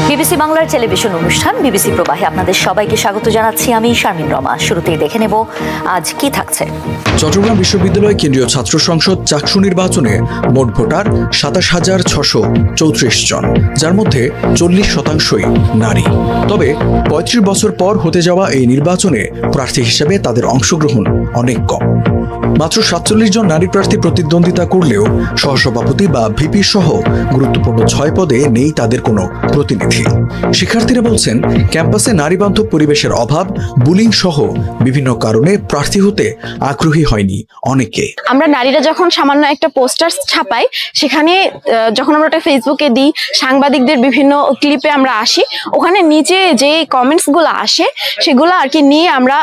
BBC বাংলার television অনুষ্ঠান BBC প্রবাহে আপনাদের সবাইকে স্বাগত জানাচ্ছি। আমি শারমিন রমা। শুরুতেই দেখে নেব আজ কি থাকছে। চট্টগ্রাম বিশ্ববিদ্যালয় কেন্দ্রীয় ছাত্র সংসদ চাকসু নির্বাচনে মোট ভোটার ২৭,৬34 জন, যার মধ্যে ৪০% নারী। তবে ৩৫ বছর পর হতে যাওয়া এই নির্বাচনে প্রার্থী হিসেবে তাদের অংশগ্রহণ অনেক কম। মাত্র ৪৭ জন নারী প্রার্থী প্রতিদ্বন্দ্বিতা করলেও সহসভাপতি বা ভিপি সহ গুরুত্বপূর্ণ ৬ পদে নেই তাদের কোনো প্রতিনিধি। শিক্ষার্থীরা বলছেন, ক্যাম্পাসে নারীবান্ধব পরিবেশের অভাব, বুলিং সহ বিভিন্ন কারণে প্রার্থী হতে আগ্রহী হয়নি অনেকে। আমরা নারীরা যখন সামান্য একটা পোস্টার ছাপাই, সেখানে যখন আমরা ওটা ফেসবুকে দিই, সাংবাদিকদের বিভিন্ন ক্লিপে আমরা আসি, ওখানে নিচে যে কমেন্টস গুলো আসে সেগুলো আর কি নিয়ে আমরা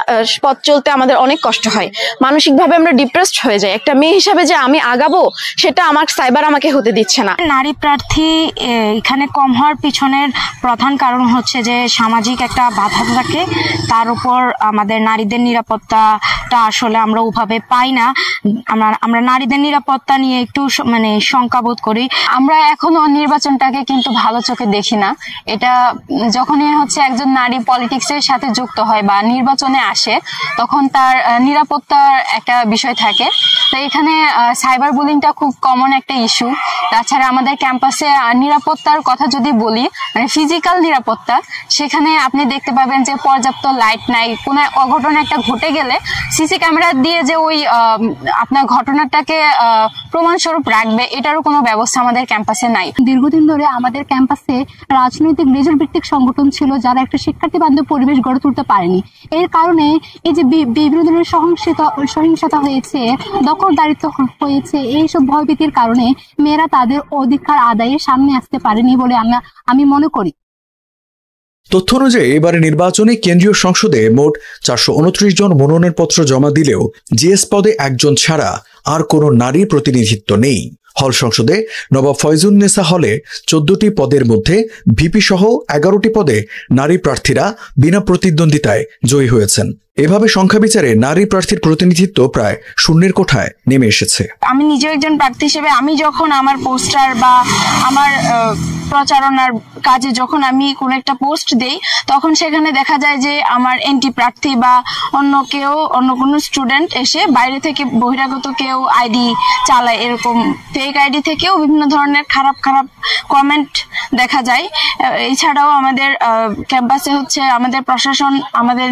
পথ চলতে আমাদের অনেক কষ্ট হয়। মানসিকভাবে আমরা ডিপ্রেসড হয়ে যাই। একটা মেয়ে হিসাবে যে আমি আগাবো, সেটা আমার সাইবার আমাকে হতে দিচ্ছে না। নারী প্রার্থী এখানে কম হওয়ার পিছনের প্রধান কারণ হচ্ছে যে সামাজিক একটা বাধা থাকে, তার উপর আমাদের নারীদের নিরাপত্তাটা আসলে আমরা ওভাবে পাই না। আমরা নারীদের নিরাপত্তা নিয়ে একটু শঙ্কাবোধ করি। আমরা এখনো নির্বাচনটাকে কিন্তু ভালো চোখে দেখি না। এটা যখনই হচ্ছে একজন নারী পলিটিক্সের সাথে যুক্ত হয় বা নির্বাচনে আসে, তখন তার নিরাপত্তার একটা বিষয় থাকে। তো এখানে সাইবার বুলিংটা খুব কমন একটা ইস্যু। তাছাড়া আমাদের ক্যাম্পাসে নিরাপত্তার কথা যদি বলি, মানে ফিজিক্যাল নিরাপত্তা, সেখানে আপনি দেখতে পাবেন যে পর্যাপ্ত লাইট নাই। কোনো অঘটন একটা ঘটে গেলে সিসি ক্যামেরা দিয়ে যে ওই আপনার ঘটনাটাকে প্রমাণস্বরূপ রাখবে, এটারও কোনো ব্যবস্থা আমাদের ক্যাম্পাসে নাই। দীর্ঘদিন ধরে আমাদের ক্যাম্পাসে রাজনৈতিক রেজাল্ট ভিত্তিক সংগঠন ছিল, যারা একটা শিক্ষার্থী বান্ধব পরিবেশ গড়ে তুলতে পারেনি। এর কারণে এই যে বিভিন্ন ধরনের সহিংসতা হয়েছে, দখলদারিত্ব হয়েছে, এইসব ভয়ভীতির কারণে মেয়েরা তাদের অধিকার আদায়ের সামনে আসতে পারেনি বলে আমি মনে করি। তথ্য অনুযায়ী এবারে নির্বাচনে কেন্দ্রীয় সংসদে মোট ৪২৯ জন মনোনয়নপত্র জমা দিলেও জিএস পদে একজন ছাড়া আর কোনো নারী প্রতিনিধিত্ব নেই। হল সংসদে নবাব ফয়জুন্নেসা হলে ১৪টি পদের মধ্যে ভিপি সহ ১১টি পদে নারী প্রার্থীরা বিনা প্রতিদ্বন্দ্বিতায় জয়ী হয়েছেন। এভাবে সংখ্যা বিচারে নারী প্রার্থীর প্রতিনিধিত্ব প্রায় শূন্যের কোঠায় নেমে এসেছে। আমি নিজেও একজন প্রার্থী হিসেবে আমি যখন আমার পোস্টার বা আমার প্রচারণার কাজে যখন আমি কোনো একটা পোস্ট দেই, তখন সেখানে দেখা যায় যে আমার এন্টি প্রার্থী বা অন্য কোনো স্টুডেন্ট এসে বাইরে থেকে বহিরাগত কেউ আইডি চালায়। এরকম ফেক আইডি থেকেও বিভিন্ন ধরনের খারাপ কমেন্ট দেখা যায়। এছাড়াও আমাদের ক্যাম্পাসে হচ্ছে আমাদের প্রশাসন আমাদের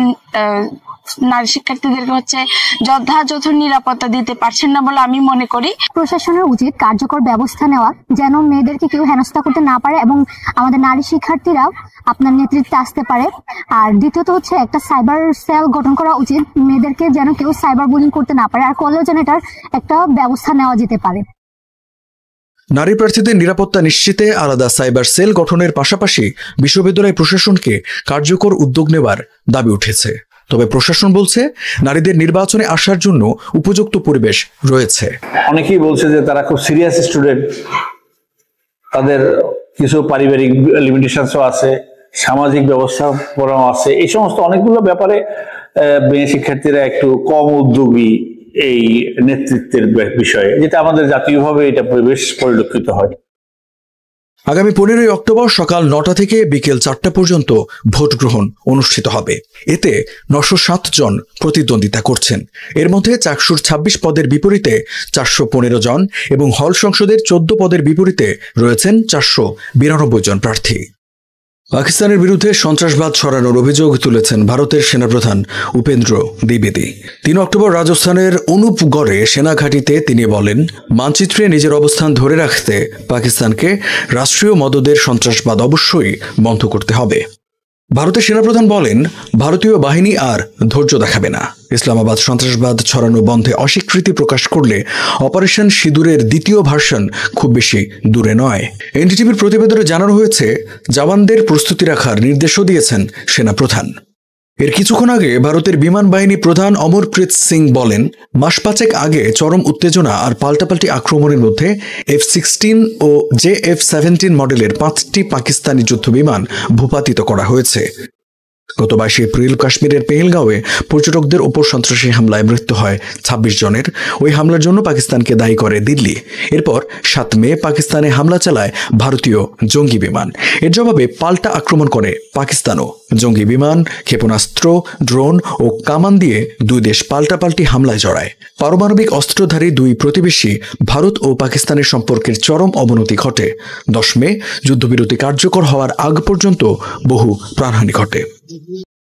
নারী শিক্ষার্থীদেরকে হচ্ছে যথাযথ নিরাপত্তা দিতে পারছেন না বলে আমি মনে করি। প্রশাসনের উচিত কার্যকর ব্যবস্থা নেওয়া, যেন মেয়েদেরকে কেউ হেনস্থা করতে না পারে এবং আমাদের নারী শিক্ষার্থীরাও আপনার নেতৃত্বে আসতে পারে। আর দ্বিতীয়ত হচ্ছে একটা সাইবার সেল গঠন করা উচিত, মেয়েদেরকে যেন কেউ সাইবার বুলিং করতে না পারে, আর করলেও যেন এটার একটা ব্যবস্থা নেওয়া যেতে পারে। নারী প্রার্থীদের নিরাপত্তা নিশ্চিতে আলাদা সাইবার সেল গঠনের পাশাপাশি বিশ্ববিদ্যালয় প্রশাসনকে কার্যকর উদ্যোগ নেওয়ার দাবি উঠেছে। তবে প্রশাসন বলছে, নারীদের নির্বাচনে আসার জন্য উপযুক্ত পরিবেশ রয়েছে। অনেকেই বলছে যে তারা খুব সিরিয়াস স্টুডেন্ট, তাদের কিছু পারিবারিক লিমিটেশনসও আছে, সামাজিক ব্যবস্থাপনাও আছে। এই সমস্ত অনেকগুলো ব্যাপারে মেয়ে শিক্ষার্থীরা একটু কম উদ্যোগী এই নেতৃত্বের বিষয়ে, যেটা আমাদের জাতীয়ভাবে এটা বেশ পরিলক্ষিত হয়। আগামী ১৫ অক্টোবর সকাল ৯টা থেকে বিকেল ৪টা পর্যন্ত ভোট গ্রহণ অনুষ্ঠিত হবে। এতে ৯০৭ জন প্রতিদ্বন্দ্বিতা করছেন। এর মধ্যে চাকসুর ২৬ পদের বিপরীতে ৪১৫ জন এবং হল সংসদের ১৪ পদের বিপরীতে রয়েছেন ৪৯২ জন প্রার্থী। পাকিস্তানের বিরুদ্ধে সন্ত্রাসবাদ ছড়ানোর অভিযোগ তুলেছেন ভারতের সেনাপ্রধান উপেন্দ্র দ্বিবেদী। ৩ অক্টোবর রাজস্থানের অনুপগড়ে সেনাঘাঁটিতে তিনি বলেন, মানচিত্রে নিজের অবস্থান ধরে রাখতে পাকিস্তানকে রাষ্ট্রীয় মদদের সন্ত্রাসবাদ অবশ্যই বন্ধ করতে হবে। ভারতের সেনাপ্রধান বলেন, ভারতীয় বাহিনী আর ধৈর্য দেখাবে না। ইসলামাবাদ সন্ত্রাসবাদ ছড়ানো বন্ধে অস্বীকৃতি প্রকাশ করলে অপারেশন সিঁদুরের দ্বিতীয় ভার্সন খুব বেশি দূরে নয়। এনডিটিভির প্রতিবেদনে জানানো হয়েছে, জওয়ানদের প্রস্তুতি রাখার নির্দেশও দিয়েছেন সেনাপ্রধান। এর কিছুক্ষণ আগে ভারতের বিমান বাহিনী প্রধান অমরপ্রীত সিং বলেন, মাস ৫ আগে চরম উত্তেজনা আর পাল্টাপাল্টি আক্রমণের মধ্যে F-16 ও JF-17 মডেলের 5টি পাকিস্তানি যুদ্ধবিমান ভূপাতিত করা হয়েছে। গত 22 এপ্রিল কাশ্মীরের পেহেলগাঁওয়ে পর্যটকদের উপর সন্ত্রাসী হামলায় মৃত্যু হয় 26 জনের। ওই হামলার জন্য পাকিস্তানকে দায়ী করে দিল্লি। এরপর 7 মে পাকিস্তানে হামলা চালায় ভারতীয় জঙ্গি বিমান। এর জবাবে পাল্টা আক্রমণ করে পাকিস্তানও। জঙ্গি বিমান, ক্ষেপণাস্ত্র, ড্রোন ও কামান দিয়ে দুই দেশ পাল্টাপাল্টি হামলায় জড়ায়। পারমাণবিক অস্ত্রধারী দুই প্রতিবেশী ভারত ও পাকিস্তানের সম্পর্কের চরম অবনতি ঘটে। 10 মে যুদ্ধবিরতি কার্যকর হওয়ার আগ পর্যন্ত বহু প্রাণহানি ঘটে।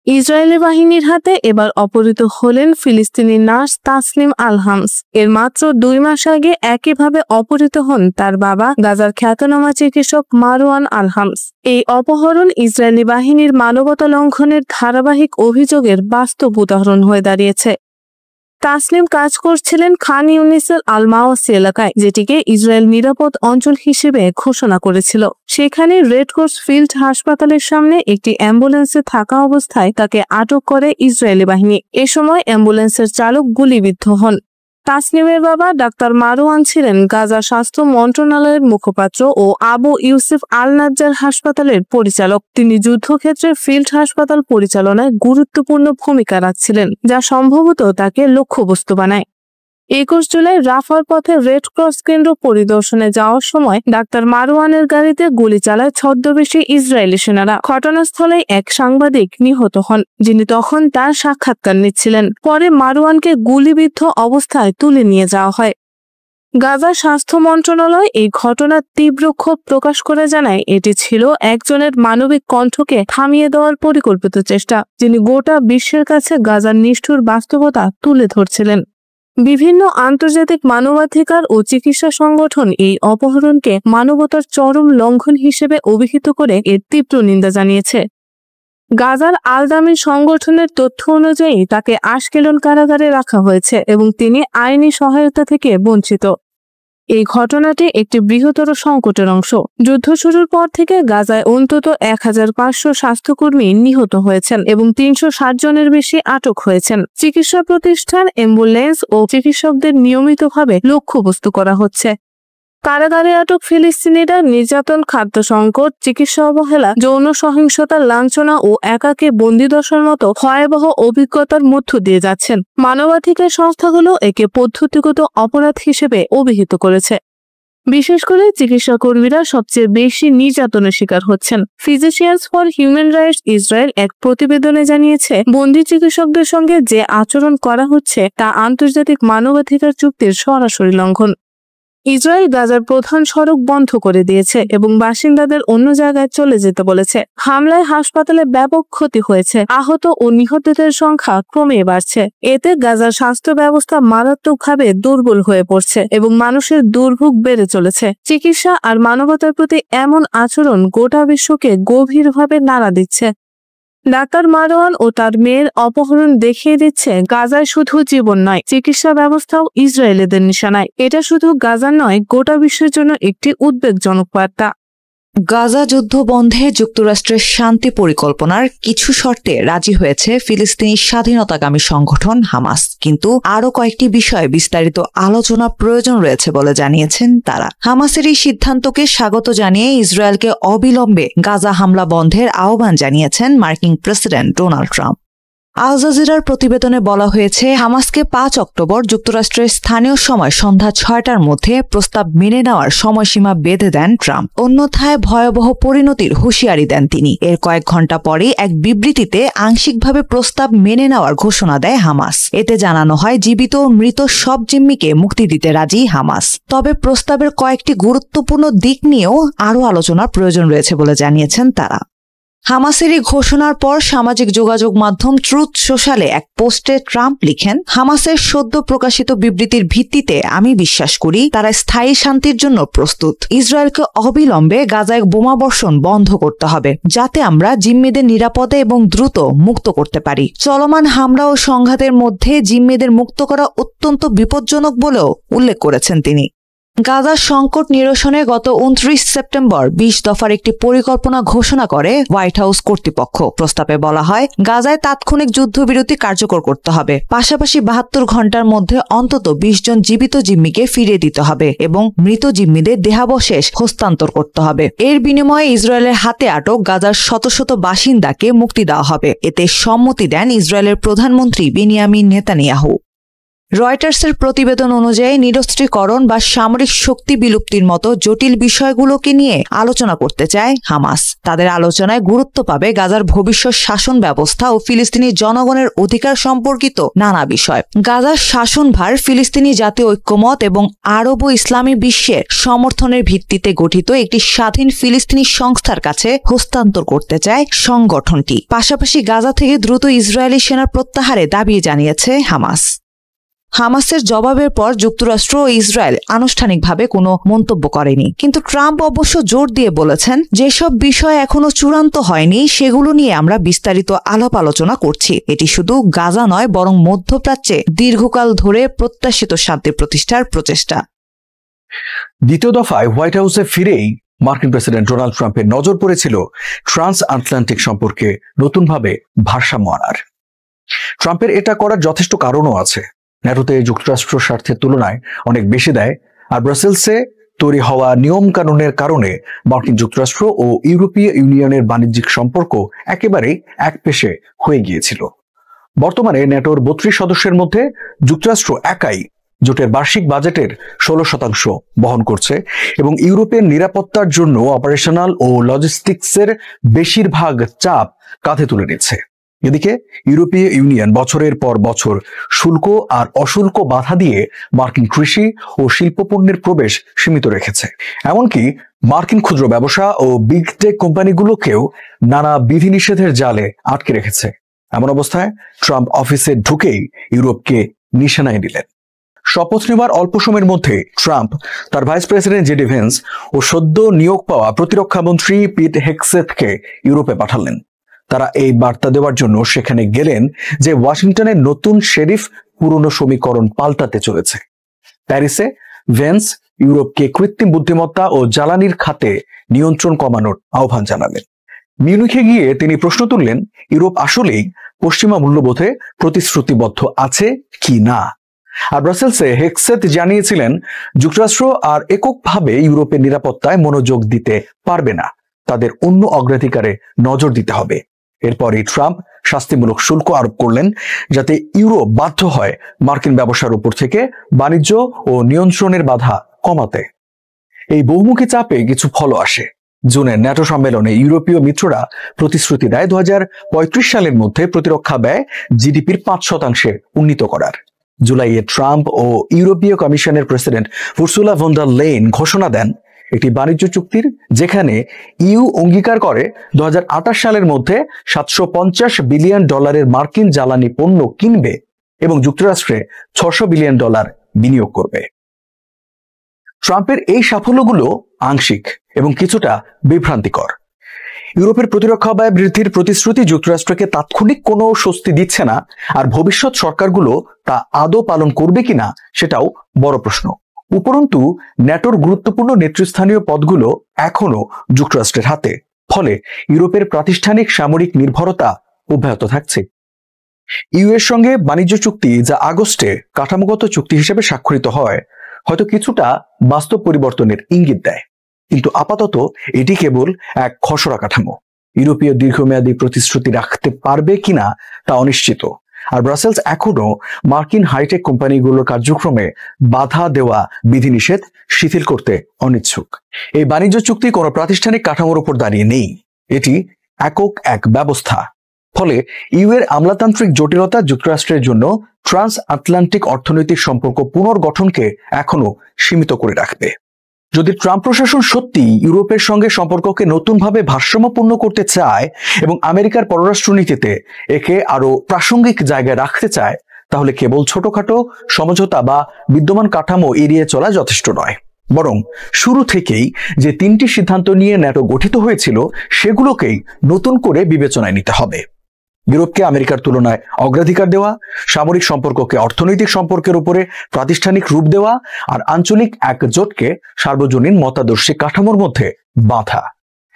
ইসরায়েলি বাহিনীর হাতে এবার অপহৃত হলেন ফিলিস্তিনি নার্স তাসনিম আল হামস। এর মাত্র 2 মাস আগে একইভাবে অপহৃত হন তার বাবা, গাজার খ্যাতনামা চিকিৎসক মারওয়ান আল হামস। এই অপহরণ ইসরায়েলি বাহিনীর মানবতা লঙ্ঘনের ধারাবাহিক অভিযোগের বাস্তব উদাহরণ হয়ে দাঁড়িয়েছে। তাসনিম কাজ করছিলেন খান ইউনিসের আল মাওয়াসি এলাকায়, যেটিকে ইসরায়েল নিরাপদ অঞ্চল হিসেবে ঘোষণা করেছিল। সেখানে রেড ক্রস ফিল্ড হাসপাতালের সামনে একটি অ্যাম্বুলেন্সে থাকা অবস্থায় তাকে আটক করে ইসরায়েলি বাহিনী। এ সময় অ্যাম্বুলেন্সের চালক গুলিবিদ্ধ হন। তাসনিমের বাবা ডাক্তার মারওয়ান ছিলেন গাজা স্বাস্থ্য মন্ত্রণালয়ের মুখপাত্র ও আবু ইউসুফ আল নাজ্জার হাসপাতালের পরিচালক। তিনি যুদ্ধক্ষেত্রে ফিল্ড হাসপাতাল পরিচালনায় গুরুত্বপূর্ণ ভূমিকা রাখছিলেন, যা সম্ভবত তাকে লক্ষ্যবস্তু বানায়। 21 জুলাই রাফার পথে রেড ক্রস কেন্দ্র পরিদর্শনে যাওয়ার সময় ডাক্তার মারওয়ানের গাড়িতে গুলি চালায় ছদ্মবেশী ইসরায়েলি সেনারা। ঘটনাস্থলে এক সাংবাদিক নিহত হন, যিনি তখন তার সাক্ষাৎকার নিচ্ছিলেন। পরে মারওয়ানকে গুলিবিদ্ধ অবস্থায় তুলে নিয়ে যাওয়া হয়। গাজা স্বাস্থ্য মন্ত্রণালয় এই ঘটনার তীব্র ক্ষোভ প্রকাশ করে জানায়, এটি ছিল একজনের মানবিক কণ্ঠকে থামিয়ে দেওয়ার পরিকল্পিত চেষ্টা, যিনি গোটা বিশ্বের কাছে গাজার নিষ্ঠুর বাস্তবতা তুলে ধরছিলেন। বিভিন্ন আন্তর্জাতিক মানবাধিকার ও চিকিৎসা সংগঠন এই অপহরণকে মানবতার চরম লঙ্ঘন হিসেবে অভিহিত করে এর তীব্র নিন্দা জানিয়েছে। গাজার আল-দামি সংগঠনের তথ্য অনুযায়ী তাকে আশকেলন কারাগারে রাখা হয়েছে এবং তিনি আইনি সহায়তা থেকে বঞ্চিত। এই ঘটনাটি একটি বৃহত্তর সংকটের অংশ। যুদ্ধ শুরুর পর থেকে গাজায় অন্তত 1500 স্বাস্থ্যকর্মী নিহত হয়েছেন এবং 360 জনের বেশি আটক হয়েছেন। চিকিৎসা প্রতিষ্ঠান, অ্যাম্বুলেন্স ও চিকিৎসকদের নিয়মিতভাবে লক্ষ্যবস্তু করা হচ্ছে। কারাগারে আটক ফিলিস্তিনিরা নির্যাতন, খাদ্য সংকট, চিকিৎসা অবহেলা, যৌন সহিংসতা, লাঞ্ছনা ও একাকী বন্দিদশার মতো ভয়াবহ অভিজ্ঞতার মধ্য দিয়ে যাচ্ছেন। মানবাধিকার সংস্থাগুলো একে পদ্ধতিগত অপরাধ হিসেবে অভিহিত করেছে। বিশেষ করে চিকিৎসা কর্মীরা সবচেয়ে বেশি নির্যাতনের শিকার হচ্ছেন। Physicians for human rights Israel এক প্রতিবেদনে জানিয়েছে, বন্দী চিকিৎসকদের সঙ্গে যে আচরণ করা হচ্ছে তা আন্তর্জাতিক মানবাধিকার চুক্তির সরাসরি লঙ্ঘন। ইসরায়েল গাজার প্রধান সড়ক বন্ধ করে দিয়েছে এবং বাসিন্দাদের অন্য জায়গায় চলে যেতে বলেছে। হামলায় হাসপাতালে ব্যাপক ক্ষতি হয়েছে। আহত ও নিহতদের সংখ্যা ক্রমে বাড়ছে। এতে গাজার স্বাস্থ্য ব্যবস্থা মারাত্মকভাবে দুর্বল হয়ে পড়ছে এবং মানুষের দুর্ভোগ বেড়ে চলেছে। চিকিৎসা আর মানবতার প্রতি এমন আচরণ গোটা বিশ্বকে গভীরভাবে নাড়া দিচ্ছে। ডাক্তার মারওয়ান ও তার মেয়ের অপহরণ দেখিয়ে দিচ্ছে, গাজায় শুধু জীবন নয়, চিকিৎসা ব্যবস্থাও ইসরায়েলিদের নিশানায়। এটা শুধু গাজার নয়, গোটা বিশ্বের জন্য একটি উদ্বেগজনক বার্তা। গাজা যুদ্ধ বন্ধে যুক্তরাষ্ট্রের শান্তি পরিকল্পনার কিছু শর্তে রাজি হয়েছে ফিলিস্তিনি স্বাধীনতাকামী সংগঠন হামাস, কিন্তু আরও কয়েকটি বিষয়ে বিস্তারিত আলোচনা প্রয়োজন রয়েছে বলে জানিয়েছেন তারা। হামাসের এই সিদ্ধান্তকে স্বাগত জানিয়ে ইসরায়েলকে অবিলম্বে গাজা হামলা বন্ধের আহ্বান জানিয়েছেন মার্কিন প্রেসিডেন্ট ডোনাল্ড ট্রাম্প। আল জাজিরার প্রতিবেদনে বলা হয়েছে, হামাসকে 5 অক্টোবর যুক্তরাষ্ট্রের স্থানীয় সময় সন্ধ্যা 6টার মধ্যে প্রস্তাব মেনে নেওয়ার সময়সীমা বেঁধে দেন ট্রাম্প। অন্যথায় ভয়াবহ পরিণতির হুঁশিয়ারি দেন তিনি। এর কয়েক ঘণ্টা পরেই এক বিবৃতিতে আংশিকভাবে প্রস্তাব মেনে নেওয়ার ঘোষণা দেয় হামাস। এতে জানানো হয়, জীবিত ও মৃত সব জিম্মিকে মুক্তি দিতে রাজি হামাস। তবে প্রস্তাবের কয়েকটি গুরুত্বপূর্ণ দিক নিয়েও আরও আলোচনার প্রয়োজন রয়েছে বলে জানিয়েছেন তারা। হামাসের এই ঘোষণার পর সামাজিক যোগাযোগ মাধ্যম ট্রুথ সোশ্যালে এক পোস্টে ট্রাম্প লিখেন, হামাসের সদ্য প্রকাশিত বিবৃতির ভিত্তিতে আমি বিশ্বাস করি তারা স্থায়ী শান্তির জন্য প্রস্তুত। ইসরায়েলকে অবিলম্বে গাজায় বোমাবর্ষণ বন্ধ করতে হবে, যাতে আমরা জিম্মিদের নিরাপদে এবং দ্রুত মুক্ত করতে পারি। চলমান হামলা ও সংঘাতের মধ্যে জিম্মিদের মুক্ত করা অত্যন্ত বিপজ্জনক বলেও উল্লেখ করেছেন তিনি। গাজার সংকট নিরসনে গত 29 সেপ্টেম্বর 20 দফার একটি পরিকল্পনা ঘোষণা করে হোয়াইট হাউস কর্তৃপক্ষ। প্রস্তাবে বলা হয়, গাজায় তাৎক্ষণিক যুদ্ধবিরতি কার্যকর করতে হবে, পাশাপাশি 72 ঘন্টার মধ্যে অন্তত 20 জন জীবিত জিম্মিকে ফিরিয়ে দিতে হবে এবং মৃত জিম্মিদের দেহাবশেষ হস্তান্তর করতে হবে। এর বিনিময়ে ইসরায়েলের হাতে আটক গাজার শত শত বাসিন্দাকে মুক্তি দেওয়া হবে। এতে সম্মতি দেন ইসরায়েলের প্রধানমন্ত্রী বেনিয়ামিন নেতানিয়াহু। রয়টার্সের প্রতিবেদন অনুযায়ী নিরস্ত্রীকরণ বা সামরিক শক্তি বিলুপ্তির মতো জটিল বিষয়গুলোকে নিয়ে আলোচনা করতে চায় হামাস। তাদের আলোচনায় গুরুত্ব পাবে গাজার ভবিষ্যৎ শাসন ব্যবস্থা ও ফিলিস্তিনি জনগণের অধিকার সম্পর্কিত নানা বিষয়। গাজার শাসনভার ফিলিস্তিনি জাতীয় ঐক্যমত এবং আরব ও ইসলামী বিশ্বের সমর্থনের ভিত্তিতে গঠিত একটি স্বাধীন ফিলিস্তিনি সংস্থার কাছে হস্তান্তর করতে চায় সংগঠনটি। পাশাপাশি গাজা থেকে দ্রুত ইসরায়েলি সেনার প্রত্যাহারে দাবি জানিয়েছে হামাস। হামাসের জবাবের পর যুক্তরাষ্ট্র ও ইসরায়েল আনুষ্ঠানিকভাবে কোনো মন্তব্য করেনি, কিন্তু ট্রাম্প অবশ্য জোর দিয়ে বলেছেন, যেসব বিষয় এখনো চূড়ান্ত হয়নি সেগুলো নিয়ে আমরা বিস্তারিত আলাপ আলোচনা করছি। এটি শুধু গাজা নয়, বরং মধ্যপ্রাচ্যে দীর্ঘকাল ধরে প্রত্যাশিত শান্তি প্রতিষ্ঠার প্রচেষ্টা। দ্বিতীয় দফায় হোয়াইট হাউসে ফিরেই মার্কিন প্রেসিডেন্ট ডোনাল্ড ট্রাম্পের নজর পড়েছিল ট্রান্স আটলান্টিক সম্পর্কে নতুনভাবে ভারসাম্য আনার। ট্রাম্পের এটা করার যথেষ্ট কারণও আছে। ন্যাটোতে যুক্তরাষ্ট্র স্বার্থের তুলনায় অনেক বেশি দেয়, আর ব্রাসেলসে তৈরি হওয়া নিয়ম কানুনের কারণে মার্কিন যুক্তরাষ্ট্র ও ইউরোপীয় ইউনিয়নের বাণিজ্যিক সম্পর্ক একেবারেই একপেশে হয়ে গিয়েছিল। বর্তমানে ন্যাটোর 32 সদস্যের মধ্যে যুক্তরাষ্ট্র একাই জোটের বার্ষিক বাজেটের 16% বহন করছে এবং ইউরোপের নিরাপত্তার জন্য অপারেশনাল ও লজিস্টিক্সের বেশিরভাগ চাপ কাঁধে তুলে নিচ্ছে। এদিকে ইউরোপীয় ইউনিয়ন বছরের পর বছর শুল্ক আর অশুল্ক বাধা দিয়ে মার্কিন কৃষি ও শিল্পপণ্যের প্রবেশ সীমিত রেখেছে। এমনকি মার্কিন ক্ষুদ্র ব্যবসা ও বিগ টেক কোম্পানিগুলোকেও নানা বিধিনিষেধের জালে আটকে রেখেছে। এমন অবস্থায় ট্রাম্প অফিসে ঢুকেই ইউরোপকে নিশানায় দিলেন। শপথ নেওয়ার অল্প সময়ের মধ্যে ট্রাম্প তার ভাইস প্রেসিডেন্ট জেডি ভেন্স ও সদ্য নিয়োগ পাওয়া প্রতিরক্ষা মন্ত্রী পিট হেগসেথকে ইউরোপে পাঠালেন। তারা এই বার্তা দেওয়ার জন্য সেখানে গেলেন যে ওয়াশিংটনের নতুন শেরিফ পুরনো সমীকরণ পাল্টাতে চলেছে। প্যারিসে ভেন্স ইউরোপকে কৃত্রিম বুদ্ধিমত্তা ও জ্বালানির খাতে নিয়ন্ত্রণ কমানোর আহ্বান জানালেন। মিউনিখে গিয়ে তিনি প্রশ্ন তুললেন, ইউরোপ আসলেই পশ্চিমা মূল্যবোধে প্রতিশ্রুতিবদ্ধ আছে কি না। আর ব্রাসেলসে হেগসেথ জানিয়েছিলেন, যুক্তরাষ্ট্র আর এককভাবে ইউরোপের নিরাপত্তায় মনোযোগ দিতে পারবে না, তাদের অন্য অগ্রাধিকারে নজর দিতে হবে। এরপরই ট্রাম্প শাস্তিমূলক শুল্ক আরোপ করলেন, যাতে ইউরোপ বাধ্য হয় মার্কিন ব্যবসার উপর থেকে বাণিজ্য ও নিয়ন্ত্রণের বাধা কমাতে। এই বহুমুখী চাপে কিছু ফলও আসে। জুনের ন্যাটো সম্মেলনে ইউরোপীয় মিত্ররা প্রতিশ্রুতি দেয় 2035 সালের মধ্যে প্রতিরক্ষা ব্যয় জিডিপির 5% উন্নীত করার। জুলাইয়ে ট্রাম্প ও ইউরোপীয় কমিশনের president Ursula von der Leyen ঘোষণা দেন একটি বাণিজ্য চুক্তির, যেখানে ইউ অঙ্গীকার করে 2028 সালের মধ্যে $750 বিলিয়ন মার্কিন জ্বালানি পণ্য কিনবে এবং যুক্তরাষ্ট্রে $600 বিলিয়ন বিনিয়োগ করবে। ট্রাম্পের এই সাফল্যগুলো আংশিক এবং কিছুটা বিভ্রান্তিকর। ইউরোপের প্রতিরক্ষা ব্যয় বৃদ্ধির প্রতিশ্রুতি যুক্তরাষ্ট্রকে তাৎক্ষণিক কোনো স্বস্তি দিচ্ছে না, আর ভবিষ্যৎ সরকারগুলো তা আদৌ পালন করবে কিনা সেটাও বড় প্রশ্ন। উপরন্তু ন্যাটোর গুরুত্বপূর্ণ নেতৃস্থানীয় পদগুলো এখনো যুক্তরাষ্ট্রের হাতে, ফলে ইউরোপের প্রাতিষ্ঠানিক সামরিক নির্ভরতা অব্যাহত থাকছে। ইউ এর সঙ্গে বাণিজ্য চুক্তি, যা আগস্টে কাঠামোগত চুক্তি হিসেবে স্বাক্ষরিত হয়, হয়তো কিছুটা বাস্তব পরিবর্তনের ইঙ্গিত দেয়, কিন্তু আপাতত এটি কেবল এক খসড়া কাঠামো। ইউরোপীয় দীর্ঘমেয়াদী প্রতিশ্রুতি রাখতে পারবে কিনা তা অনিশ্চিত, আর ব্রাসেলস এখনো মার্কিন হাইটেক কোম্পানিগুলোর কার্যক্রমে বাধা দেওয়া বিধিনিষেধ শিথিল করতে অনিচ্ছুক। এই বাণিজ্য চুক্তি কোনো প্রাতিষ্ঠানিক কাঠামোর উপর দাঁড়িয়ে নেই, এটি একক এক ব্যবস্থা। ফলে ইউ এর আমলাতান্ত্রিক জটিলতা যুক্তরাষ্ট্রের জন্য ট্রান্স আটলান্টিক অর্থনৈতিক সম্পর্ক পুনর্গঠনকে এখনো সীমিত করে রাখবে। যদি ট্রাম্প প্রশাসন সত্যি ইউরোপের সঙ্গে সম্পর্ককে নতুনভাবে ভারসাম্যপূর্ণ করতে চায় এবং আমেরিকার পররাষ্ট্রনীতিতে একে আরো প্রাসঙ্গিক জায়গায় রাখতে চায়, তাহলে কেবল ছোটখাটো সমঝোতা বা বিদ্যমান কাঠামো এড়িয়ে চলা যথেষ্ট নয়, বরং শুরু থেকেই যে 3টি সিদ্ধান্ত নিয়ে ন্যাটো গঠিত হয়েছিল সেগুলোকেই নতুন করে বিবেচনায় নিতে হবে। ইউরোপকে আমেরিকার তুলনায় অগ্রাধিকার দেওয়া, সামরিক সম্পর্ককে অর্থনৈতিক সম্পর্কের উপরে প্রাতিষ্ঠানিক রূপ দেওয়া, আর আঞ্চলিক একজোটকে সার্বজনীন মতাদর্শী কাঠামোর মধ্যে বাঁধা।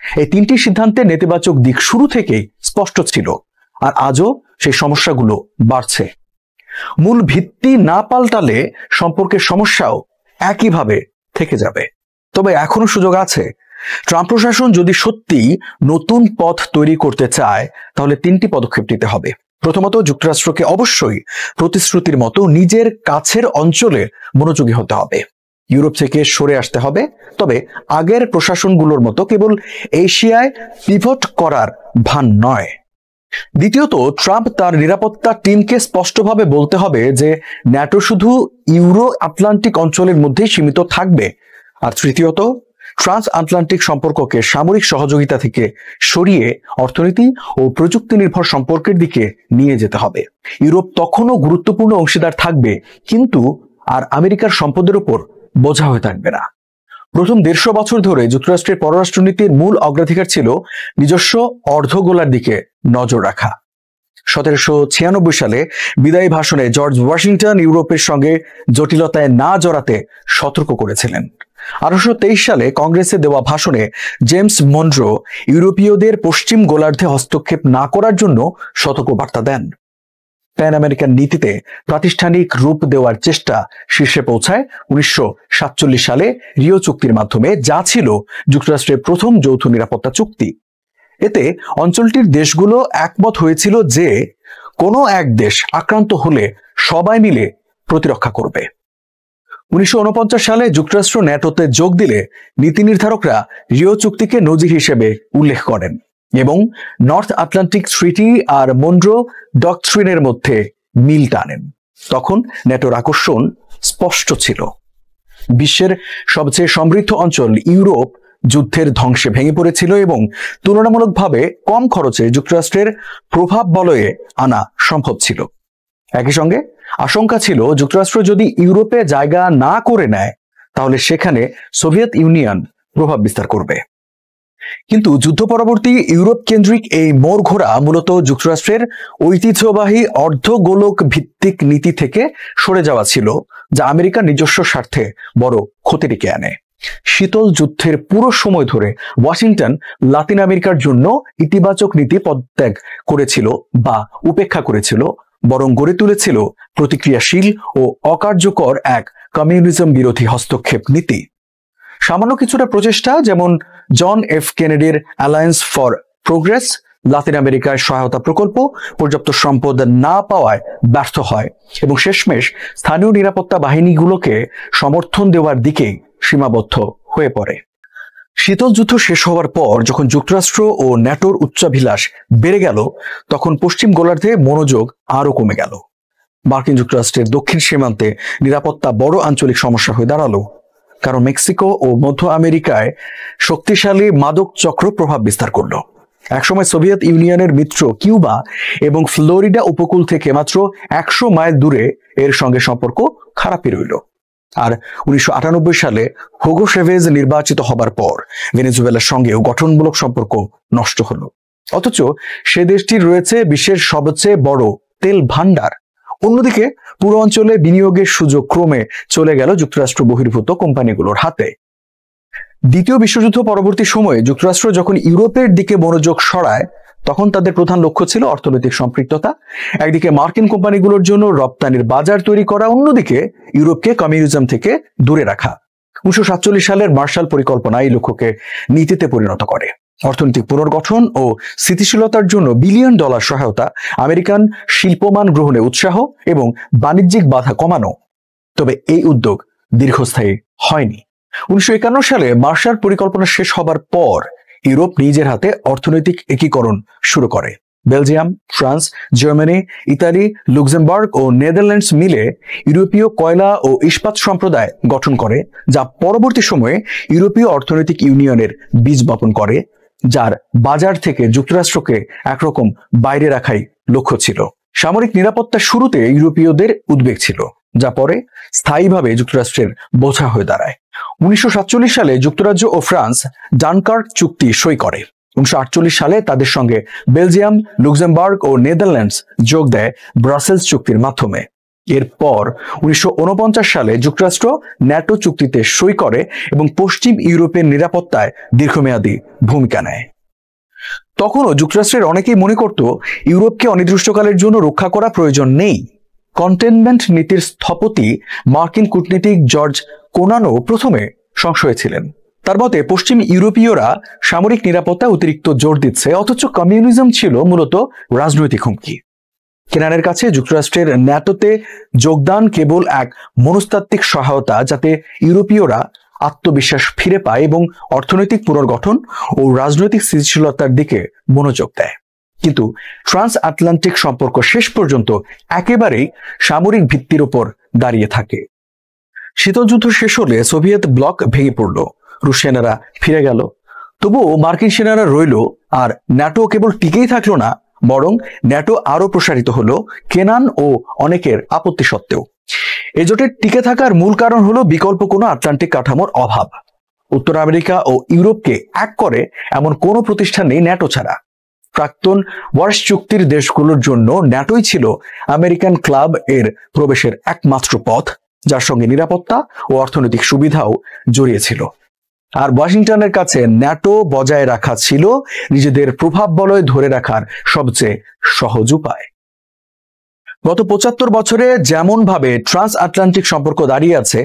এই তিনটি সিদ্ধান্তের নেতিবাচক দিক শুরু থেকেই স্পষ্ট ছিল, আর আজও সেই সমস্যাগুলো বাড়ছে। মূল ভিত্তি না পাল্টালে সম্পর্কের সমস্যাও একইভাবে থেকে যাবে। তবে এখনো সুযোগ আছে। ট্রাম্প প্রশাসন যদি সত্যি নতুন পথ তৈরি করতে চায় তাহলে তিনটি পদক্ষেপ নিতে হবে। প্রথমত, যুক্তরাষ্ট্রকে অবশ্যই প্রতিশ্রুতির মতো নিজের কাছের অঞ্চলে মনোযোগী হতে হবে। ইউরোপ থেকে সরে আসতে হবে, তবে আগের প্রশাসনগুলোর মতো কেবল এশিয়ায় পিভট করার ভান নয়। দ্বিতীয়ত, ট্রাম্প তার নিরাপত্তা টিমকে স্পষ্টভাবে বলতে হবে যে ন্যাটো শুধু ইউরো আটলান্টিক অঞ্চলের মধ্যেই সীমিত থাকবে। আর তৃতীয়ত, ট্রান্স আটলান্টিক সম্পর্ককে সামরিক সহযোগিতা থেকে সরিয়ে অর্থনীতি ও প্রযুক্তি নির্ভর সম্পর্কের দিকে নিয়ে যেতে হবে। ইউরোপ তখনও গুরুত্বপূর্ণ অংশীদার থাকবে, কিন্তু আর আমেরিকার সম্পদের উপর বোঝা হয়ে থাকবে না। প্রথম 150 বছর ধরে যুক্তরাষ্ট্রের পররাষ্ট্রনীতির মূল অগ্রাধিকার ছিল নিজস্ব অর্ধগোলার দিকে নজর রাখা। 1796 সালে বিদায়ী ভাষণে জর্জ ওয়াশিংটন ইউরোপের সঙ্গে জটিলতায় না জড়াতে সতর্ক করেছিলেন। 1823 সালে কংগ্রেসে দেওয়া ভাষণে জেমস মনরো ইউরোপীয়দের পশ্চিম গোলার্ধে হস্তক্ষেপ না করার জন্য সতর্কবার্তা দেন। প্যান আমেরিকান নীতিতে প্রাতিষ্ঠানিক রূপ দেওয়ার চেষ্টা শীর্ষে পৌঁছায় 1947 সালে রিও চুক্তির মাধ্যমে, যা ছিল যুক্তরাষ্ট্রের প্রথম যৌথ নিরাপত্তা চুক্তি। এতে অঞ্চলটির দেশগুলো একমত হয়েছিল যে কোনো এক দেশ আক্রান্ত হলে সবাই মিলে প্রতিরক্ষা করবে। 1949 সালে যুক্তরাষ্ট্র ন্যাটোতে যোগ দিলে নীতি নির্ধারকরা রিও চুক্তিকে নজির হিসেবে উল্লেখ করেন এবং নর্থ আটলান্টিক ট্রিটি আর মনরো ডকট্রিনের মধ্যে মিল টানেন। তখন ন্যাটোর আকর্ষণ স্পষ্ট ছিল। বিশ্বের সবচেয়ে সমৃদ্ধ অঞ্চল ইউরোপ যুদ্ধের ধ্বংসে ভেঙে পড়েছিল এবং তুলনামূলকভাবে কম খরচে যুক্তরাষ্ট্রের প্রভাব বলয়ে আনা সম্ভব ছিল। একই সঙ্গে আশঙ্কা ছিল যুক্তরাষ্ট্র যদি ইউরোপে জায়গা না করে নেয় তাহলে সেখানে সোভিয়েত ইউনিয়ন প্রভাব বিস্তার করবে। কিন্তু যুদ্ধ পরবর্তী ইউরোপ কেন্দ্রিক এই মোড় ঘোরা মূলত যুক্তরাষ্ট্রের ঐতিহ্যবাহী অর্ধগোলক ভিত্তিক নীতি থেকে সরে যাওয়া ছিল, যা আমেরিকার নিজস্ব স্বার্থে বড় ক্ষতি ডেকে আনে। শীতল যুদ্ধের পুরো সময় ধরে ওয়াশিংটন লাতিন আমেরিকার জন্য ইতিবাচক নীতি পদত্যাগ করেছিল বা উপেক্ষা করেছিল, বরং গড়ে তুলেছিল প্রতিক্রিয়াশীল ও অকার্যকর এক কমিউনিজম বিরোধী হস্তক্ষেপ নীতি। সামান্য কিছুটা প্রচেষ্টা, যেমন জন এফ কেনেডির অ্যালায়েন্স ফর প্রোগ্রেস, লাতিন আমেরিকায় সহায়তা প্রকল্প পর্যাপ্ত সম্পদ না পাওয়ায় ব্যর্থ হয় এবং শেষমেশ স্থানীয় নিরাপত্তা বাহিনীগুলোকে সমর্থন দেওয়ার দিকেই সীমাবদ্ধ হয়ে পড়ে। শীতল যুদ্ধ শেষ হওয়ার পর যখন যুক্তরাষ্ট্র ও ন্যাটোর উচ্চাভিলাষ বেড়ে গেল, তখন পশ্চিম গোলার্ধে মনোযোগ আরও কমে গেল। মার্কিন যুক্তরাষ্ট্রের দক্ষিণ সীমান্তে নিরাপত্তা বড় আঞ্চলিক সমস্যা হয়ে দাঁড়ালো, কারণ মেক্সিকো ও মধ্য আমেরিকায় শক্তিশালী মাদক চক্র প্রভাব বিস্তার করলো। একসময় সোভিয়েত ইউনিয়নের মিত্র কিউবা এবং ফ্লোরিডা উপকূল থেকে মাত্র 100 মাইল দূরে এর সঙ্গে সম্পর্ক খারাপই রইল। আর 1998 সালে হুগো শেভেজ নির্বাচিত হবার পর ভেনেজুয়েলার সঙ্গেও গঠনমূলক সম্পর্ক নষ্ট হলো। অথচ সে দেশটির রয়েছে বিশ্বের সবচেয়ে বড় তেল ভান্ডার। অন্যদিকে পুরো অঞ্চলে বিনিয়োগের সুযোগ ক্রমে চলে গেল যুক্তরাষ্ট্র বহির্ভূত কোম্পানিগুলোর হাতে। দ্বিতীয় বিশ্বযুদ্ধ পরবর্তী সময়ে যুক্তরাষ্ট্র যখন ইউরোপের দিকে মনোযোগ সরায়, তখন তাদের প্রধান লক্ষ্য ছিল অর্থনৈতিক সম্পৃক্ততা। একদিকে মার্কিন কোম্পানিগুলোর জন্য রপ্তানির বাজার তৈরি করা, অন্যদিকে ইউরোপকে কমিউনিজম থেকে দূরে রাখা। 1947 সালের মার্শাল পরিকল্পনা এই লক্ষ্যকে নীতিতে পরিণত করে। অর্থনৈতিক পুনর্গঠন ও স্থিতিশীলতার জন্য $1 বিলিয়ন সহায়তা, আমেরিকান শিল্পমান গ্রহণে উৎসাহ এবং বাণিজ্যিক বাধা কমানো। তবে এই উদ্যোগ দীর্ঘস্থায়ী হয়নি। 1951 সালে মার্শাল পরিকল্পনা শেষ হবার পর ইউরোপ নিজের হাতে অর্থনৈতিক একীকরণ শুরু করে। Belgium, France, Germany, Italy, Luxembourg ও নেদারল্যান্ডস মিলে ইউরোপীয় কয়লা ও ইস্পাত সম্প্রদায় গঠন করে, যা পরবর্তী সময়ে ইউরোপীয় অর্থনৈতিক ইউনিয়নের বীজ বপন করে, যার বাজার থেকে যুক্তরাষ্ট্রকে একরকম বাইরে রাখাই লক্ষ্য ছিল। সামরিক নিরাপত্তার শুরুতে ইউরোপীয়দের উদ্বেগ ছিল, যা পরে স্থায়ীভাবে যুক্তরাষ্ট্রের বোঝা হয়ে দাঁড়ায়। 1947 সালে যুক্তরাজ্য ও ফ্রান্স ডানকার্ক চুক্তি সই করে। 1948 সালে তাদের সঙ্গে বেলজিয়াম, লুক্সেমবার্গ ও নেদারল্যান্ডস যোগ দেয় ব্রাসেলস চুক্তির মাধ্যমে। এরপর 1949 সালে যুক্তরাষ্ট্র ন্যাটো চুক্তিতে সই করে এবং পশ্চিম ইউরোপের নিরাপত্তায় দীর্ঘমেয়াদী ভূমিকা নেয়। তখনও যুক্তরাষ্ট্রের অনেকেই মনে করত ইউরোপকে অনির্দিষ্টকালের জন্য রক্ষা করা প্রয়োজন নেই। কন্টেনমেন্ট নীতির স্থপতি মার্কিন কূটনীতিক জর্জ কোনানো প্রথমে সংশয়ে ছিলেন। তার মতে পশ্চিম ইউরোপীয়রা সামরিক নিরাপত্তায় অতিরিক্ত জোর দিচ্ছে, অথচ কমিউনিজম ছিল মূলত রাজনৈতিক হুমকি। কেনানের কাছে যুক্তরাষ্ট্রের ন্যাটোতে যোগদান কেবল এক মনস্তাত্ত্বিক সহায়তা, যাতে ইউরোপীয়রা আত্মবিশ্বাস ফিরে পায় এবং অর্থনৈতিক পুনর্গঠন ও রাজনৈতিক স্থিতিশীলতার দিকে মনোযোগ দেয়। কিন্তু ট্রান্স আটলান্টিক সম্পর্ক শেষ পর্যন্ত একেবারেই সামরিক ভিত্তির উপর দাঁড়িয়ে থাকে। শীতযুদ্ধ শেষ হলে সোভিয়েত ব্লক ভেঙে পড়ল, রুশ সেনারা ফিরে গেল, তবুও মার্কিন সেনারা রইল, আর ন্যাটো কেবল টিকেই থাকলো না, বরং ন্যাটো আরো প্রসারিত হলো কেনান ও অনেকের আপত্তি সত্ত্বেও। এই জোটের টিকে থাকার মূল কারণ হলো বিকল্প কোনো আটলান্টিক কাঠামোর অভাব। উত্তর আমেরিকা ও ইউরোপকে এক করে এমন কোনো প্রতিষ্ঠান নেই ন্যাটো ছাড়া। প্রাক্তন ওয়ার্স চুক্তির দেশগুলোর জন্য ন্যাটোই ছিল আমেরিকান ক্লাব এর প্রবেশের একমাত্র পথ, যার সঙ্গে নিরাপত্তা ও অর্থনৈতিক সুবিধাও জড়িয়েছিল। আর ওয়াশিংটনের কাছে ন্যাটো বজায় রাখা ছিল নিজেদের প্রভাব বলয় ধরে রাখার সবচেয়ে সহজ উপায়। গত 75 বছরে যেমন ভাবে ট্রান্স আটলান্টিক সম্পর্ক দাঁড়িয়ে আছে,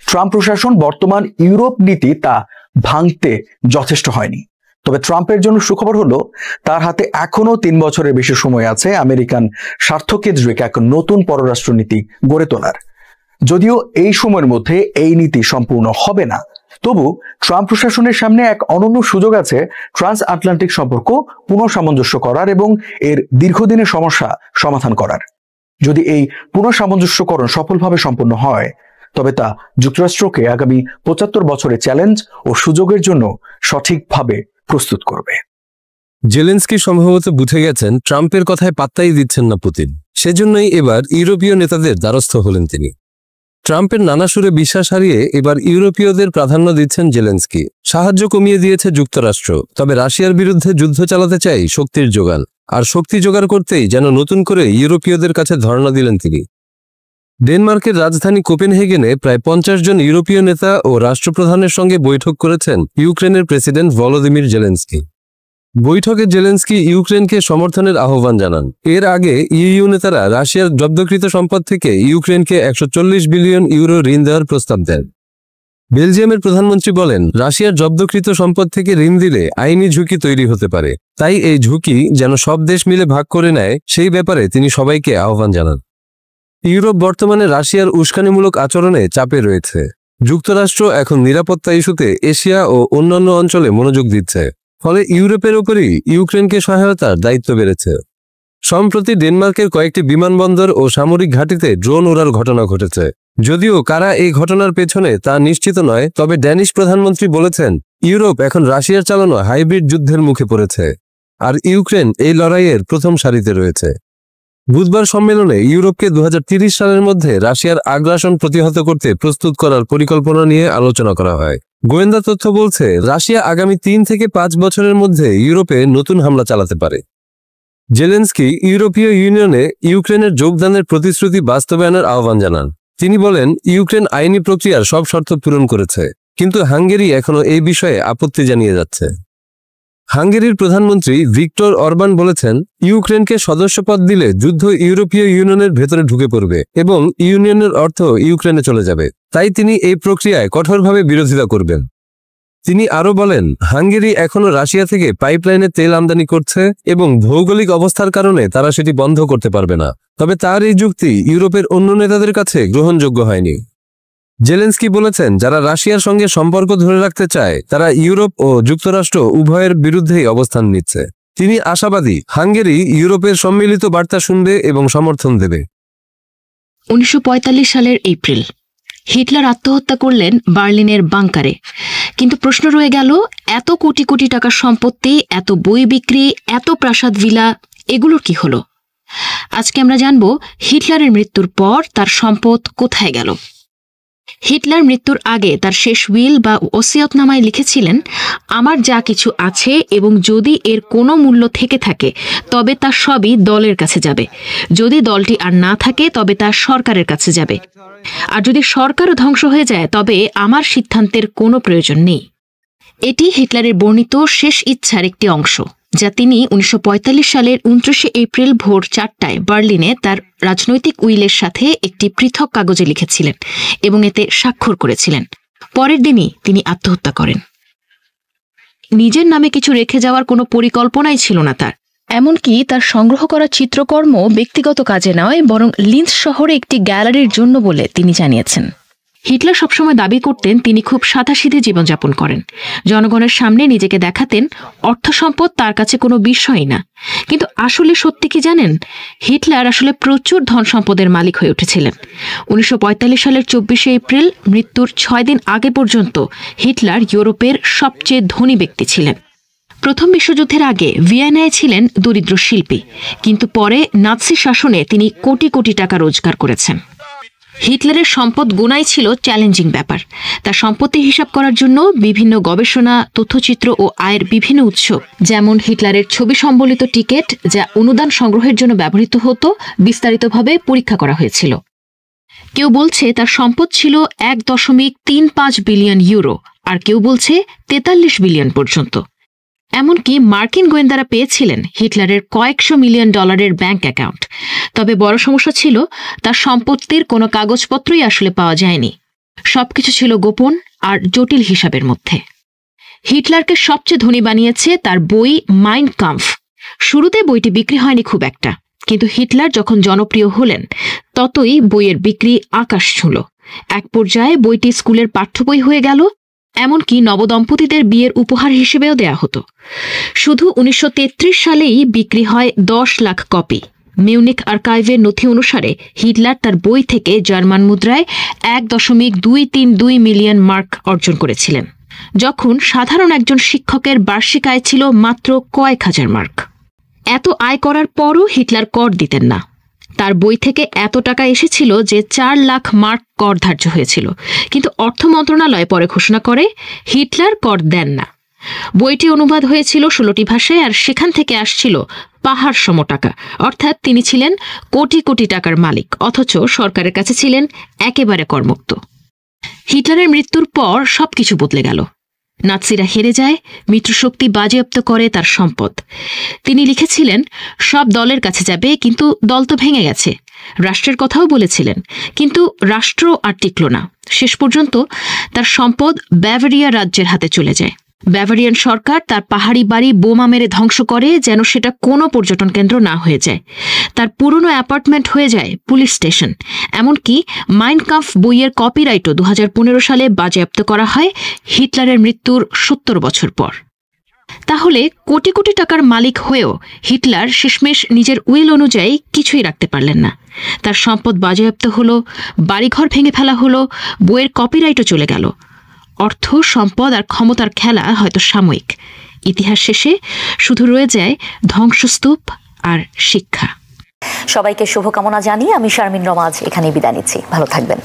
ট্রাম্প প্রশাসন বর্তমান ইউরোপ নীতি তা ভাঙতে যথেষ্ট হয়নি। তবে ট্রাম্পের জন্য সুখবর হলো তার হাতে এখনো 3 বছরের বেশি সময় আছে আমেরিকান স্বার্থকেন্দ্রিক এক নতুন পররাষ্ট্রনীতি গড়ে তোলার। যদিও এই সময়ের মধ্যে এই নীতি সম্পূর্ণ হবে না, তবু ট্রাম্প প্রশাসনের সামনে এক অনন্য সুযোগ আছে ট্রান্স আটলান্টিক সম্পর্ক পুনঃসামঞ্জস্য করার এবং এর দীর্ঘদিনের সমস্যা সমাধান করার। যদি এই পুনঃসামঞ্জস্যকরণ সফলভাবে সম্পন্ন হয়, তবে তা যুক্তরাষ্ট্রকে আগামী 75 বছরের চ্যালেঞ্জ ও সুযোগের জন্য সঠিকভাবে প্রস্তুত করবে। জেলেনস্কি সম্ভবত বুঝে গেছেন ট্রাম্পের কথায় পাত্তাই দিচ্ছেন না পুতিন, সেজন্যই এবার ইউরোপীয় নেতাদের দ্বারস্থ হলেন তিনি। ট্রাম্পের নানা সুরে বিশ্বাস হারিয়ে এবার ইউরোপীয়দের প্রাধান্য দিচ্ছেন জেলেনস্কি। সাহায্য কমিয়ে দিয়েছে যুক্তরাষ্ট্র, তবে রাশিয়ার বিরুদ্ধে যুদ্ধ চালাতে চাই শক্তির যোগান, আর শক্তি জোগাড় করতেই যেন নতুন করে ইউরোপীয়দের কাছে ধর্ণা দিলেন তিনি। ডেনমার্কের রাজধানী কোপেনহেগেনে প্রায় 50 জন ইউরোপীয় নেতা ও রাষ্ট্রপ্রধানের সঙ্গে বৈঠক করেছেন ইউক্রেনের প্রেসিডেন্ট ভলোদিমির জেলেনস্কি। বৈঠকে জেলেনস্কি ইউক্রেনকে সমর্থনের আহ্বান জানান। এর আগে ইইউ নেতারা রাশিয়ার জব্দকৃত সম্পদ থেকে ইউক্রেনকে 140 বিলিয়ন ইউরো ঋণ দেওয়ার প্রস্তাব দেন। বেলজিয়ামের প্রধানমন্ত্রী বলেন, রাশিয়ার জব্দকৃত সম্পদ থেকে ঋণ দিলে আইনি ঝুঁকি তৈরি হতে পারে, তাই এই ঝুঁকি যেন সব দেশ মিলে ভাগ করে নেয়, সেই ব্যাপারে তিনি সবাইকে আহ্বান জানান। ইউরোপ বর্তমানে রাশিয়ার উস্কানিমূলক আচরণে চাপে রয়েছে। যুক্তরাষ্ট্র এখন নিরাপত্তা ইস্যুতে এশিয়া ও অন্যান্য অঞ্চলে মনোযোগ দিচ্ছে, ফলে ইউরোপের ওপরই ইউক্রেনকে সহায়তার দায়িত্ব বেড়েছে। সম্প্রতি ডেনমার্কের কয়েকটি বিমানবন্দর ও সামরিক ঘাঁটিতে ড্রোন ওড়ার ঘটনা ঘটেছে। যদিও কারা এই ঘটনার পেছনে তা নিশ্চিত নয়, তবে ড্যানিশ প্রধানমন্ত্রী বলেছেন ইউরোপ এখন রাশিয়ার চালানো হাইব্রিড যুদ্ধের মুখে পড়েছে, আর ইউক্রেন এই লড়াইয়ের প্রথম সারিতে রয়েছে। বুধবার সম্মেলনে ইউরোপকে 2030 সালের মধ্যে রাশিয়ার আগ্রাসন প্রতিহত করতে প্রস্তুত করার পরিকল্পনা নিয়ে আলোচনা করা হয়। গোয়েন্দা তথ্য বলছে রাশিয়া আগামী 3 থেকে 5 বছরের মধ্যে ইউরোপে নতুন হামলা চালাতে পারে। জেলেনস্কি ইউরোপীয় ইউনিয়নে ইউক্রেনের যোগদানের প্রতিশ্রুতি বাস্তবায়নের আহ্বান জানান। তিনি বলেন, ইউক্রেন আইনি প্রক্রিয়ার সব শর্ত পূরণ করেছে, কিন্তু হাঙ্গেরি এখনো এই বিষয়ে আপত্তি জানিয়ে যাচ্ছে। হাঙ্গেরির প্রধানমন্ত্রী ভিক্টর অরবান বলেছেন, ইউক্রেনকে সদস্যপদ দিলে যুদ্ধ ইউরোপীয় ইউনিয়নের ভেতরে ঢুকে পড়বে এবং ইউনিয়নের অর্থ ইউক্রেনে চলে যাবে, তাই তিনি এই প্রক্রিয়ায় কঠোরভাবে বিরোধিতা করবেন। তিনি আরও বলেন, হাঙ্গেরি এখনো রাশিয়া থেকে পাইপলাইনে তেল আমদানি করছে এবং ভৌগোলিক অবস্থার কারণে তারা সেটি বন্ধ করতে পারবে না। তবে তার এই যুক্তি ইউরোপের অন্য নেতাদের কাছে গ্রহণযোগ্য হয়নি। জেলেনস্কি বলেছেন, যারা রাশিয়ার সঙ্গে সম্পর্ক ধরে রাখতে চায় তারা ইউরোপ ও যুক্তরাষ্ট্র উভয়ের বিরুদ্ধেই অবস্থান নিচ্ছে। তিনি আশাবাদী হাঙ্গেরি ইউরোপের সম্মিলিত বার্তা শুনবে এবং সমর্থন দেবে। 1945 সালের এপ্রিল হিটলার আত্মহত্যা করলেন বার্লিনের বাংকারে। কিন্তু প্রশ্ন রয়ে গেল, এত কোটি কোটি টাকার সম্পত্তি, এত বই বিক্রি, এত প্রাসাদ ভিলা, এগুলোর কি হলো? আজকে আমরা জানব হিটলারের মৃত্যুর পর তার সম্পদ কোথায় গেল। হিটলার মৃত্যুর আগে তার শেষ উইল বা ওসিয়তনামায় লিখেছিলেন, আমার যা কিছু আছে এবং যদি এর কোনো মূল্য থেকে থাকে তবে তা সবই দলের কাছে যাবে, যদি দলটি আর না থাকে তবে তা সরকারের কাছে যাবে, আর যদি সরকারও ধ্বংস হয়ে যায় তবে আমার সিদ্ধান্তের কোনো প্রয়োজন নেই। এটি হিটলারের বর্ণিত শেষ ইচ্ছার একটি অংশ, যা তিনি 1945 সালের 29 এপ্রিল ভোর 4টায় বার্লিনে তার রাজনৈতিক উইলের সাথে একটি পৃথক কাগজে লিখেছিলেন এবং এতে স্বাক্ষর করেছিলেন। পরের দিনই তিনি আত্মহত্যা করেন। নিজের নামে কিছু রেখে যাওয়ার কোনো পরিকল্পনাই ছিল না তার। এমনকি তার সংগ্রহ করা চিত্রকর্ম ব্যক্তিগত কাজে নয়, বরং লিন্স শহরে একটি গ্যালারির জন্য বলে তিনি জানিয়েছেন। হিটলার সবসময় দাবি করতেন তিনি খুব সাদাসিধে জীবনযাপন করেন, জনগণের সামনে নিজেকে দেখাতেন অর্থ সম্পদ তার কাছে কোনো বিষয়ই না। কিন্তু আসলে সত্যি কি জানেন, হিটলার আসলে প্রচুর ধন সম্পদের মালিক হয়ে উঠেছিলেন। 1945 সালের 24 এপ্রিল মৃত্যুর 6 দিন আগে পর্যন্ত হিটলার ইউরোপের সবচেয়ে ধনী ব্যক্তি ছিলেন। প্রথম বিশ্বযুদ্ধের আগে ভিয়েনায় ছিলেন দরিদ্র শিল্পী, কিন্তু পরে নাৎসি শাসনে তিনি কোটি কোটি টাকা রোজগার করেছেন। হিটলারের সম্পদ গোনাই ছিল চ্যালেঞ্জিং ব্যাপার। তার সম্পত্তি হিসাব করার জন্য বিভিন্ন গবেষণা, তথ্যচিত্র ও আয়ের বিভিন্ন উৎস, যেমন হিটলারের ছবি সম্বলিত টিকেট যা অনুদান সংগ্রহের জন্য ব্যবহৃত হতো, বিস্তারিতভাবে পরীক্ষা করা হয়েছিল। কেউ বলছে তার সম্পদ ছিল 1.35 বিলিয়ন ইউরো, আর কেউ বলছে 43 বিলিয়ন পর্যন্ত। এমনকি মার্কিন গোয়েন্দারা পেয়েছিলেন হিটলারের কয়েকশো মিলিয়ন ডলারের ব্যাংক অ্যাকাউন্ট। তবে বড় সমস্যা ছিল তার সম্পত্তির কোনো কাগজপত্রই আসলে পাওয়া যায়নি। সবকিছু ছিল গোপন আর জটিল হিসাবের মধ্যে। হিটলারকে সবচেয়ে ধনী বানিয়েছে তার বই মাইন কাম্ফ। শুরুতে বইটি বিক্রি হয়নি খুব একটা, কিন্তু হিটলার যখন জনপ্রিয় হলেন ততই বইয়ের বিক্রি আকাশ ছুঁল। এক পর্যায়ে বইটি স্কুলের পাঠ্যবই হয়ে গেল, এমনকি নবদম্পতিদের বিয়ের উপহার হিসেবেও দেয়া হতো। শুধু 1933 সালেই বিক্রি হয় 10 লাখ কপি। মিউনিক আর্কাইভের নথি অনুসারে হিটলার তার বই থেকে জার্মান মুদ্রায় 1.232 মিলিয়ন মার্ক অর্জন করেছিলেন, যখন সাধারণ একজন শিক্ষকের বার্ষিক আয় ছিল মাত্র কয়েক হাজার মার্ক। এত আয় করার পরও হিটলার কর দিতেন না। তার বই থেকে এত টাকা এসেছিল যে 4 লাখ মার্ক কর ধার্য হয়েছিল, কিন্তু অর্থ মন্ত্রণালয় পরে ঘোষণা করে হিটলার কর দেন না। বইটি অনুবাদ হয়েছিল 16টি ভাষায়, আর সেখান থেকে আসছিল পাহাড় সম টাকা। অর্থাৎ তিনি ছিলেন কোটি কোটি টাকার মালিক, অথচ সরকারের কাছে ছিলেন একেবারে করমুক্ত। হিটলারের মৃত্যুর পর সবকিছু বদলে গেল। নাৎসিরা হেরে যায়, মিত্রশক্তি বাজেয়াপ্ত করে তার সম্পদ। তিনি লিখেছিলেন সব দলের কাছে যাবে, কিন্তু দল তো ভেঙে গেছে। রাষ্ট্রের কথাও বলেছিলেন, কিন্তু রাষ্ট্র আর টিকল না। শেষ পর্যন্ত তার সম্পদ ব্যাভারিয়া রাজ্যের হাতে চলে যায়। ব্যাভারিয়ান সরকার তার পাহাড়ি বাড়ি বোমা মেরে ধ্বংস করে, যেন সেটা কোনো পর্যটন কেন্দ্র না হয়ে যায়। তার পুরনো অ্যাপার্টমেন্ট হয়ে যায় পুলিশ স্টেশন। এমনকি মাইন কাম্ফ বইয়ের কপিরাইটও 2015 সালে বাজেয়াপ্ত করা হয় হিটলারের মৃত্যুর 70 বছর পর। তাহলে কোটি কোটি টাকার মালিক হয়েও হিটলার শেষমেশ নিজের উইল অনুযায়ী কিছুই রাখতে পারলেন না। তার সম্পদ বাজেয়াপ্ত হলো, বাড়িঘর ভেঙে ফেলা হলো, বইয়ের কপিরাইটও চলে গেল। অর্থ, সম্পদ আর ক্ষমতার খেলা হয়তো সাময়িক। ইতিহাস শেষে শুধু রয়ে যায় ধ্বংসস্তূপ আর শিক্ষা। সবাইকে শুভকামনা জানিয়ে আমি শারমিন রমাজ এখানেই বিদায় নিচ্ছি। ভালো থাকবেন।